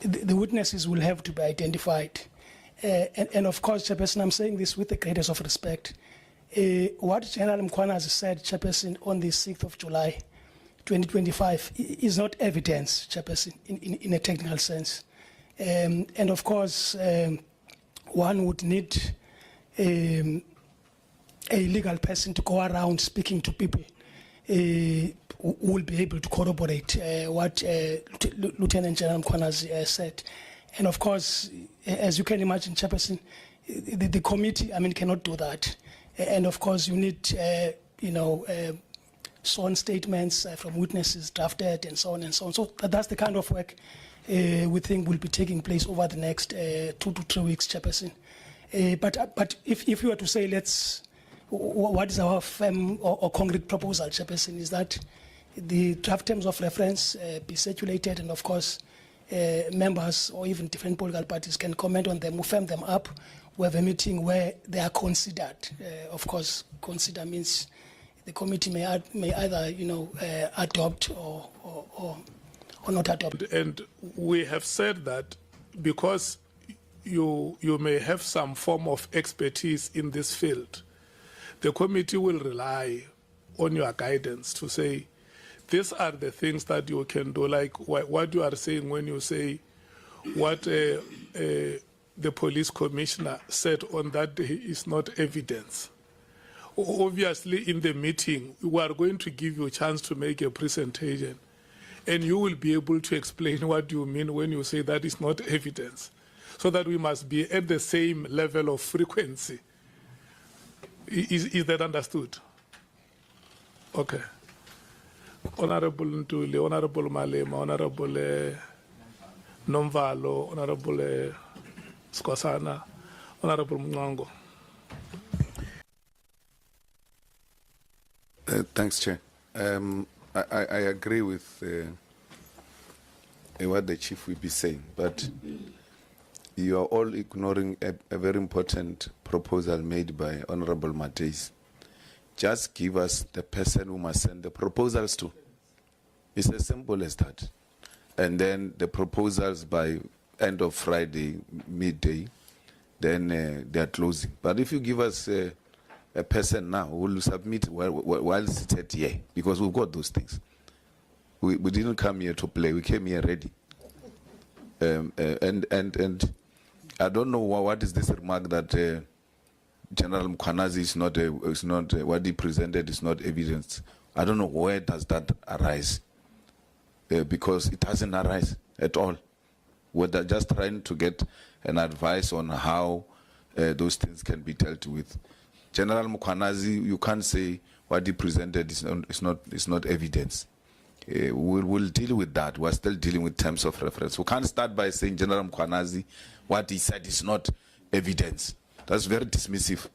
the witnesses will have to be identified. And of course, Chairperson, I'm saying this with the greatest of respect. What General Mkhwanazi said, Chairperson, on the 6th of July, 2025, is not evidence, Chairperson, in a technical sense. And of course, one would need a legal person to go around speaking to people who will be able to corroborate what Lieutenant General Mkhwanazi said. And of course, as you can imagine, Chairperson, the committee, I mean, cannot do that. And of course, you need, sworn statements from witnesses drafted and so on and so on. So that's the kind of work we think will be taking place over the next 2 to 3 weeks, Chairperson. But if you were to say, what is our firm or concrete proposal, Chairperson, is that the draft terms of reference be circulated, and of course, members or even different political parties can comment on them, we firm them up. We have a meeting where they are considered. Of course, consider means the committee may either adopt or not adopt. And we have said that because you may have some form of expertise in this field, the committee will rely on your guidance to say, these are the things that you can do, like what you are saying when you say what the police commissioner said on that day is not evidence. Obviously, in the meeting, we are going to give you a chance to make a presentation, and you will be able to explain what you mean when you say that is not evidence, so that we must be at the same level of frequency. Is that understood? Okay. Honorable Ntuli, Honorable Malema, Honorable Nomvalo, Honorable Skosana, Honorable Mngango. Thanks, Chair. I agree with what the Chief will be saying, but you are all ignoring a very important proposal made by Honorable Mateis. Just give us the person who must send the proposals to. It's as simple as that. And then the proposals by end of Friday, midday, then they are closing. But if you give us a person now who will submit while seated here, because we've got those things. We didn't come here to play. We came here ready. And I don't know what is this remark that General Mkhwanazi is not what he presented is not evidence. I don't know where does that arise, because it doesn't arise at all. We're just trying to get an advice on how those things can be dealt with. General Mkhwanazi, you can't say what he presented is not evidence. We'll deal with that. We're still dealing with terms of reference. We can't start by saying General Mkhwanazi, what he said is not evidence. That's very dismissive.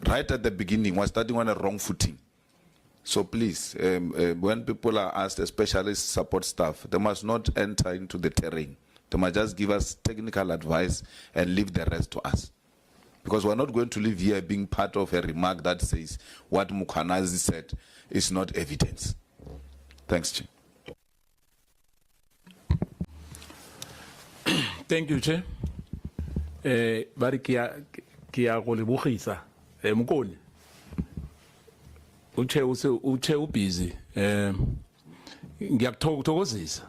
Right at the beginning, we're starting on a wrong footing. So please, when people are asked, especially support staff, they must not enter into the terrain. They must just give us technical advice and leave the rest to us. Because we're not going to live here being part of a remark that says what Mkhwanazi said is not evidence. Thanks, Chair. Thank you, Chair. Bari kia go lebogisa mokoni uche ubusy ngiyakuthokozisa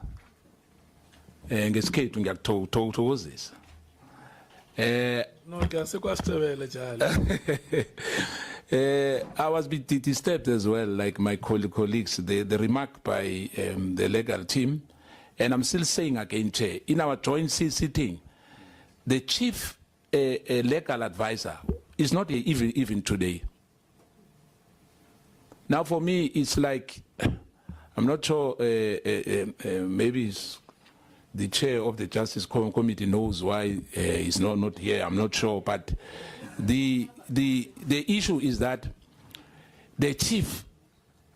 ngesikhethu ngiyakuthokozisa no kwasitebele njalo. I was a bit disturbed as well, like my colleagues, the remark by the legal team, and I'm still saying again, Chair, in our joint sitting, the chief legal advisor is not even today. Now, for me, it's like, I'm not sure, maybe the chair of the Justice Committee knows why he's not here. I'm not sure, but the issue is that the chief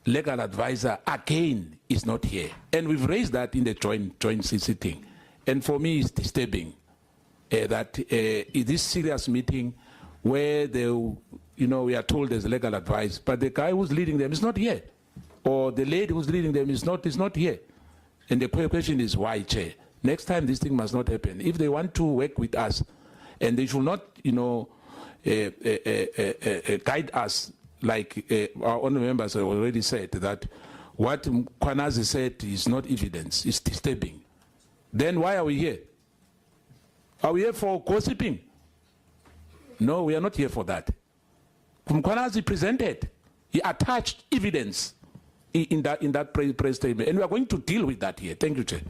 legal advisor again is not here, and we've raised that in the joint sitting. And for me, it's disturbing that in this serious meeting where we are told there's legal advice, but the guy who's leading them is not here, or the lady who's leading them is not here. And the question is why, Chair? Next time, this thing must not happen. If they want to work with us, and they should not, guide us like our own members have already said that what Mkhwanazi said is not evidence, it's disturbing. Then why are we here? Are we here for gossiping? No, we are not here for that. Mkhwanazi presented, he attached evidence in that press statement, and we are going to deal with that here. Thank you, Chair.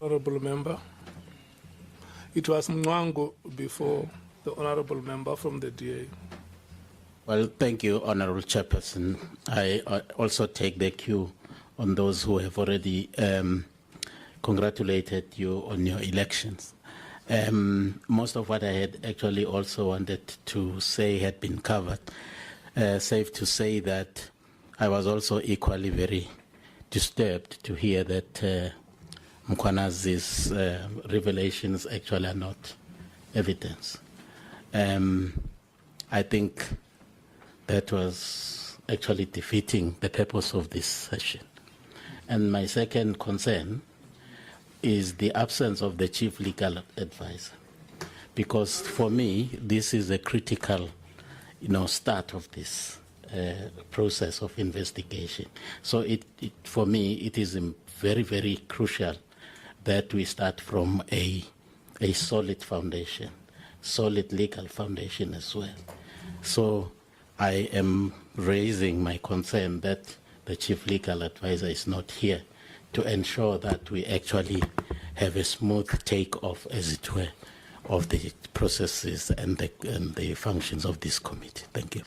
Honorable member. It was Mwango before the honorable member from the DA. Well, thank you, Honorable Chairperson. I also take the cue on those who have already congratulated you on your elections. Most of what I had actually also wanted to say had been covered. Safe to say that I was also equally very disturbed to hear that Mkhwanazi's revelations actually are not evidence. I think that was actually defeating the purpose of this session. And my second concern is the absence of the chief legal advisor, because for me this is a critical, start of this process of investigation. So for me it is very, very crucial that we start from a solid foundation, solid legal foundation as well. So I am raising my concern that the chief legal advisor is not here to ensure that we actually have a smooth take-off, as it were, of the processes and the functions of this committee. Thank you.